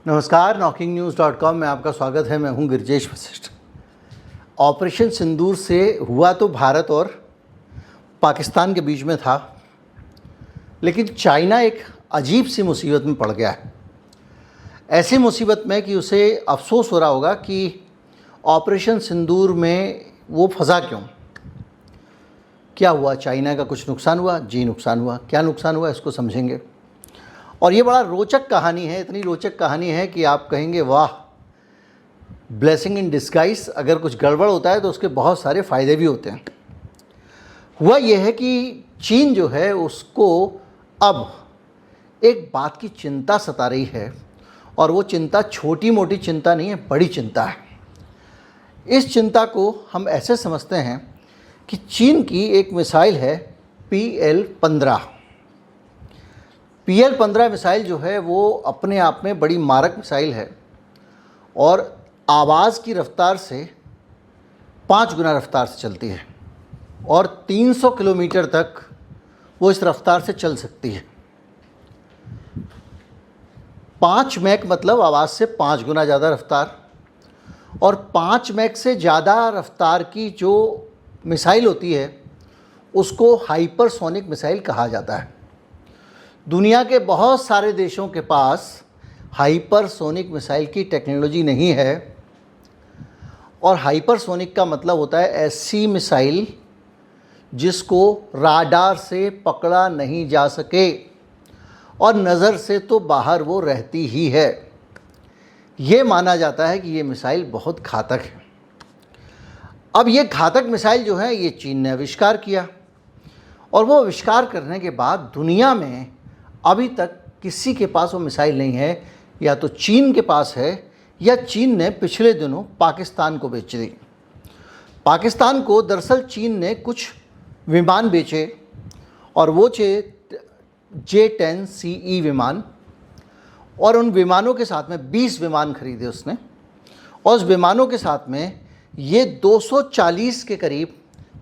नमस्कार, knocking-news.com में आपका स्वागत है। मैं हूं गिरिजेश वशिष्ठ। ऑपरेशन सिंदूर से हुआ तो भारत और पाकिस्तान के बीच में था, लेकिन चाइना एक अजीब सी मुसीबत में पड़ गया है। ऐसी मुसीबत में कि उसे अफसोस हो रहा होगा कि ऑपरेशन सिंदूर में वो फंसा क्यों। क्या हुआ? चाइना का कुछ नुकसान हुआ? जी नुकसान हुआ। क्या नुकसान हुआ इसको समझेंगे। और ये बड़ा रोचक कहानी है, इतनी रोचक कहानी है कि आप कहेंगे वाह, ब्लेसिंग इन डिस्गाइज। अगर कुछ गड़बड़ होता है तो उसके बहुत सारे फ़ायदे भी होते हैं। हुआ ये है कि चीन जो है उसको अब एक बात की चिंता सता रही है, और वो चिंता छोटी मोटी चिंता नहीं है, बड़ी चिंता है। इस चिंता को हम ऐसे समझते हैं कि चीन की एक मिसाइल है PL-15। PL-15 मिसाइल जो है वो अपने आप में बड़ी मारक मिसाइल है, और आवाज़ की रफ़्तार से 5 गुना रफ़्तार से चलती है, और 300 किलोमीटर तक वो इस रफ़्तार से चल सकती है। 5 मैक मतलब आवाज़ से 5 गुना ज़्यादा रफ़्तार, और 5 मैक से ज़्यादा रफ़्तार की जो मिसाइल होती है उसको हाइपरसोनिक मिसाइल कहा जाता है। दुनिया के बहुत सारे देशों के पास हाइपरसोनिक मिसाइल की टेक्नोलॉजी नहीं है, और हाइपरसोनिक का मतलब होता है ऐसी मिसाइल जिसको राडार से पकड़ा नहीं जा सके, और नज़र से तो बाहर वो रहती ही है। ये माना जाता है कि ये मिसाइल बहुत घातक है। अब ये घातक मिसाइल जो है ये चीन ने आविष्कार किया, और वो आविष्कार करने के बाद दुनिया में अभी तक किसी के पास वो मिसाइल नहीं है। या तो चीन के पास है, या चीन ने पिछले दिनों पाकिस्तान को बेच दी। पाकिस्तान को दरअसल चीन ने कुछ विमान बेचे, और वो J-10CE विमान, और उन विमानों के साथ में 20 विमान खरीदे उसने, और उस विमानों के साथ में ये 240 के करीब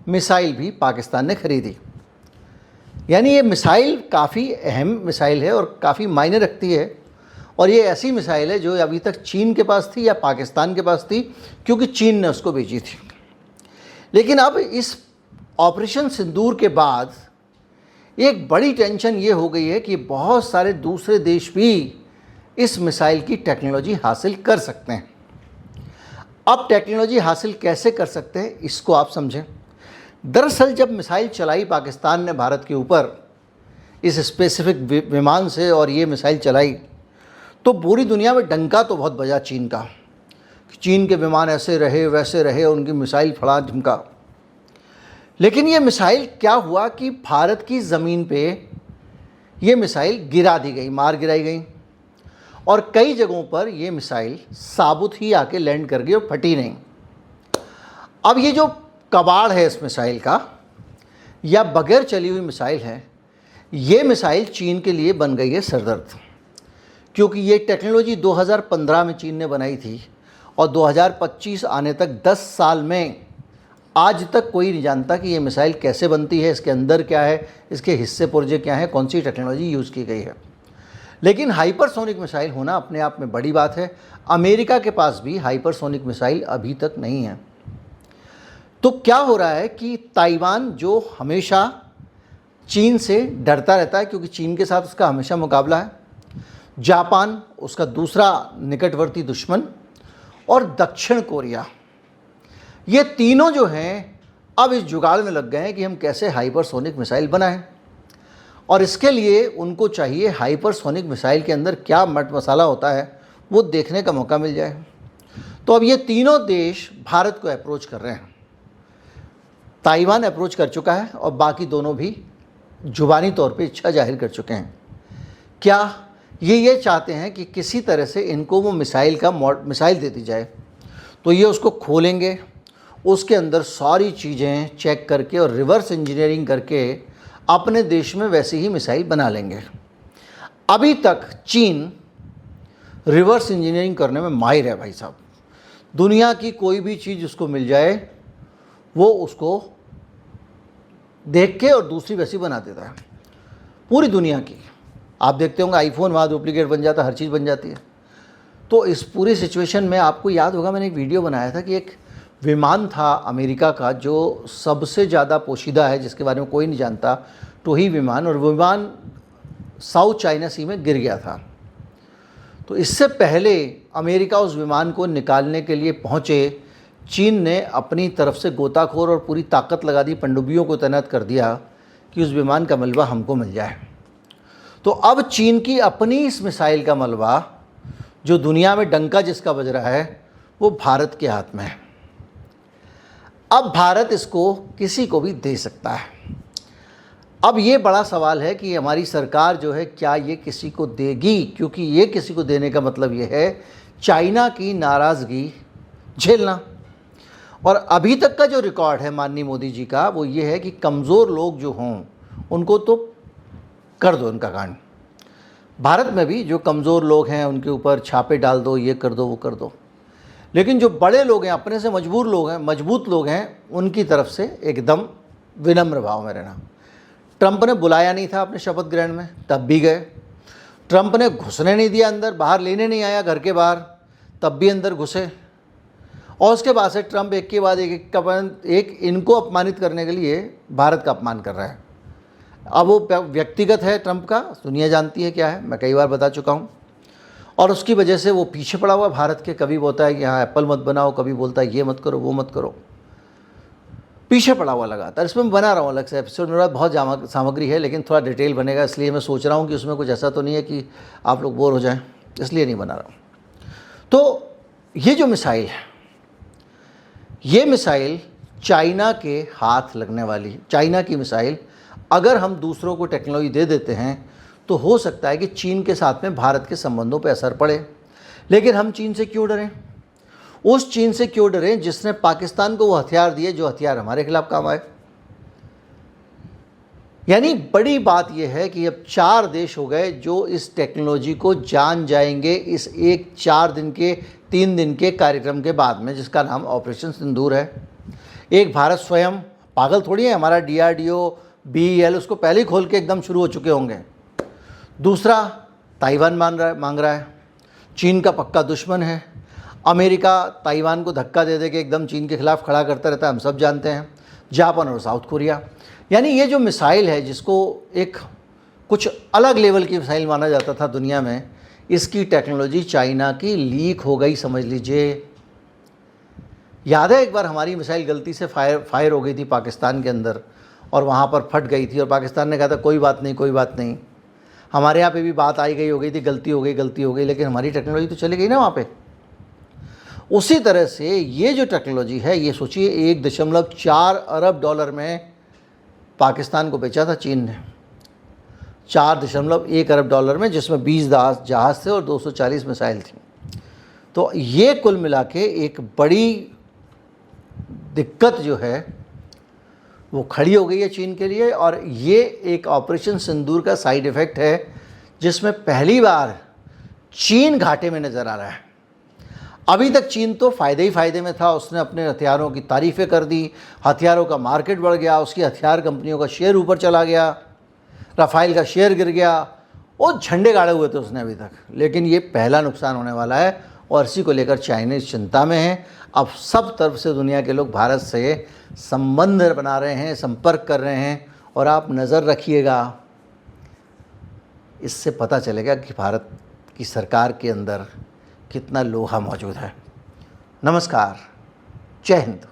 मिसाइल भी पाकिस्तान ने खरीदी। यानी ये मिसाइल काफ़ी अहम मिसाइल है और काफ़ी मायने रखती है, और ये ऐसी मिसाइल है जो अभी तक चीन के पास थी या पाकिस्तान के पास थी, क्योंकि चीन ने उसको बेची थी। लेकिन अब इस ऑपरेशन सिंदूर के बाद एक बड़ी टेंशन ये हो गई है कि बहुत सारे दूसरे देश भी इस मिसाइल की टेक्नोलॉजी हासिल कर सकते हैं। अब टेक्नोलॉजी हासिल कैसे कर सकते हैं इसको आप समझें। दरअसल जब मिसाइल चलाई पाकिस्तान ने भारत के ऊपर इस स्पेसिफिक विमान से, और ये मिसाइल चलाई, तो पूरी दुनिया में डंका तो बहुत बजा चीन का, चीन के विमान ऐसे रहे वैसे रहे, उनकी मिसाइल फड़ा झमका। लेकिन ये मिसाइल क्या हुआ कि भारत की ज़मीन पे ये मिसाइल गिरा दी गई, मार गिराई गई, और कई जगहों पर ये मिसाइल साबुत ही आके लैंड कर गई और फटी नहीं। अब ये जो कबाड़ है इस मिसाइल का, या बगैर चली हुई मिसाइल है, ये मिसाइल चीन के लिए बन गई है सरदर्द, क्योंकि ये टेक्नोलॉजी 2015 में चीन ने बनाई थी, और 2025 आने तक 10 साल में आज तक कोई नहीं जानता कि ये मिसाइल कैसे बनती है, इसके अंदर क्या है, इसके हिस्से पुर्जे क्या हैं, कौन सी टेक्नोलॉजी यूज़ की गई है। लेकिन हाइपरसोनिक मिसाइल होना अपने आप में बड़ी बात है। अमेरिका के पास भी हाइपरसोनिक मिसाइल अभी तक नहीं है। तो क्या हो रहा है कि ताइवान, जो हमेशा चीन से डरता रहता है क्योंकि चीन के साथ उसका हमेशा मुकाबला है, जापान उसका दूसरा निकटवर्ती दुश्मन, और दक्षिण कोरिया, ये तीनों जो हैं अब इस जुगाड़ में लग गए हैं कि हम कैसे हाइपरसोनिक मिसाइल बनाएं। और इसके लिए उनको चाहिए हाइपरसोनिक मिसाइल के अंदर क्या मट मसाला होता है वो देखने का मौका मिल जाए। तो अब ये तीनों देश भारत को अप्रोच कर रहे हैं। ताइवान अप्रोच कर चुका है, और बाकी दोनों भी जुबानी तौर पे इच्छा जाहिर कर चुके हैं। क्या ये चाहते हैं कि किसी तरह से इनको वो मिसाइल दे दी जाए, तो ये उसको खोलेंगे, उसके अंदर सारी चीज़ें चेक करके और रिवर्स इंजीनियरिंग करके अपने देश में वैसी ही मिसाइल बना लेंगे। अभी तक चीन रिवर्स इंजीनियरिंग करने में माहिर है भाई साहब। दुनिया की कोई भी चीज़ उसको मिल जाए वो उसको देख के और दूसरी वैसी बना देता है। पूरी दुनिया की आप देखते होंगे, आईफोन वहाँ डुप्लीकेट बन जाता है, हर चीज़ बन जाती है। तो इस पूरी सिचुएशन में आपको याद होगा मैंने एक वीडियो बनाया था कि एक विमान था अमेरिका का जो सबसे ज़्यादा पोशीदा है, जिसके बारे में कोई नहीं जानता, टोही विमान, और विमान साउथ चाइना सी में गिर गया था। तो इससे पहले अमेरिका उस विमान को निकालने के लिए पहुँचे, चीन ने अपनी तरफ से गोताखोर और पूरी ताकत लगा दी, पनडुब्बियों को तैनात कर दिया कि उस विमान का मलबा हमको मिल जाए। तो अब चीन की अपनी इस मिसाइल का मलबा, जो दुनिया में डंका जिसका बज रहा है, वो भारत के हाथ में है। अब भारत इसको किसी को भी दे सकता है। अब ये बड़ा सवाल है कि हमारी सरकार जो है क्या ये किसी को देगी, क्योंकि ये किसी को देने का मतलब ये है चाइना की नाराज़गी झेलना। और अभी तक का जो रिकॉर्ड है माननीय मोदी जी का वो ये है कि कमज़ोर लोग जो हों उनको तो कर दो इनका कांड। भारत में भी जो कमज़ोर लोग हैं उनके ऊपर छापे डाल दो, ये कर दो वो कर दो, लेकिन जो बड़े लोग हैं, अपने से मजबूत लोग हैं, उनकी तरफ से एकदम विनम्र भाव में रहना। ट्रंप ने बुलाया नहीं था अपने शपथ ग्रहण में, तब भी गए। ट्रंप ने घुसने नहीं दिया अंदर, बाहर लेने नहीं आया घर के बाहर, तब भी अंदर घुसे। और उसके बाद से ट्रंप एक के बाद एक इनको अपमानित करने के लिए भारत का अपमान कर रहा है। अब वो व्यक्तिगत है ट्रंप का, दुनिया जानती है क्या है, मैं कई बार बता चुका हूँ। और उसकी वजह से वो पीछे पड़ा हुआ भारत के। कभी बोलता है कि हाँ एप्पल मत बनाओ, कभी बोलता है ये मत करो वो मत करो, पीछे पड़ा हुआ लगातार। इसमें मैं बना रहा हूँ अलग से एपिसोड, मेरे पास बहुत सामग्री है, लेकिन थोड़ा डिटेल बनेगा, इसलिए मैं सोच रहा हूँ कि उसमें कुछ ऐसा तो नहीं है कि आप लोग बोर हो जाएं, इसलिए नहीं बना रहा हूँ। तो ये जो मिसाइल है, ये मिसाइल चाइना के हाथ लगने वाली, चाइना की मिसाइल अगर हम दूसरों को टेक्नोलॉजी दे देते हैं तो हो सकता है कि चीन के साथ में भारत के संबंधों पर असर पड़े। लेकिन हम चीन से क्यों डरें? उस चीन से क्यों डरें जिसने पाकिस्तान को वो हथियार दिए जो हथियार हमारे खिलाफ काम आए। यानी बड़ी बात यह है कि अब 4 देश हो गए जो इस टेक्नोलॉजी को जान जाएंगे इस एक 3 दिन के कार्यक्रम के बाद में, जिसका नाम ऑपरेशन सिंदूर है। एक भारत स्वयं पागल थोड़ी है, हमारा DRDO BEL उसको पहले ही खोल के एकदम शुरू हो चुके होंगे। दूसरा ताइवान मांग रहा है, चीन का पक्का दुश्मन है। अमेरिका ताइवान को धक्का दे के एकदम चीन के खिलाफ खड़ा करता रहता है, हम सब जानते हैं। जापान और साउथ कोरिया। यानी ये जो मिसाइल है जिसको एक कुछ अलग लेवल की मिसाइल माना जाता था दुनिया में, इसकी टेक्नोलॉजी चाइना की लीक हो गई समझ लीजिए। याद है एक बार हमारी मिसाइल गलती से फायर हो गई थी पाकिस्तान के अंदर और वहाँ पर फट गई थी और पाकिस्तान ने कहा था कोई बात नहीं। हमारे यहाँ पे भी बात आई गई हो गई थी, गलती हो गई, लेकिन हमारी टेक्नोलॉजी तो चली गई ना वहाँ पे। उसी तरह से ये जो टेक्नोलॉजी है, ये सोचिए 1.4 अरब डॉलर में पाकिस्तान को बेचा था चीन ने, 4.1 अरब डॉलर में, जिसमें 20 जहाज़ थे और 240 मिसाइल थी। तो ये कुल मिला के एक बड़ी दिक्कत जो है वो खड़ी हो गई है चीन के लिए। और ये एक ऑपरेशन सिंदूर का साइड इफ़ेक्ट है जिसमें पहली बार चीन घाटे में नज़र आ रहा है। अभी तक चीन तो फ़ायदे में था, उसने अपने हथियारों की तारीफ़ें कर दी, हथियारों का मार्केट बढ़ गया, उसकी हथियार कंपनियों का शेयर ऊपर चला गया, राफेल का शेयर गिर गया, और झंडे गाड़े हुए थे उसने अभी तक। लेकिन ये पहला नुकसान होने वाला है और इसी को लेकर चाइनीज़ चिंता में है। अब सब तरफ से दुनिया के लोग भारत से संबंध बना रहे हैं, संपर्क कर रहे हैं, और आप नज़र रखिएगा, इससे पता चलेगा कि भारत की सरकार के अंदर कितना लोहा मौजूद है। नमस्कार, जय हिंद।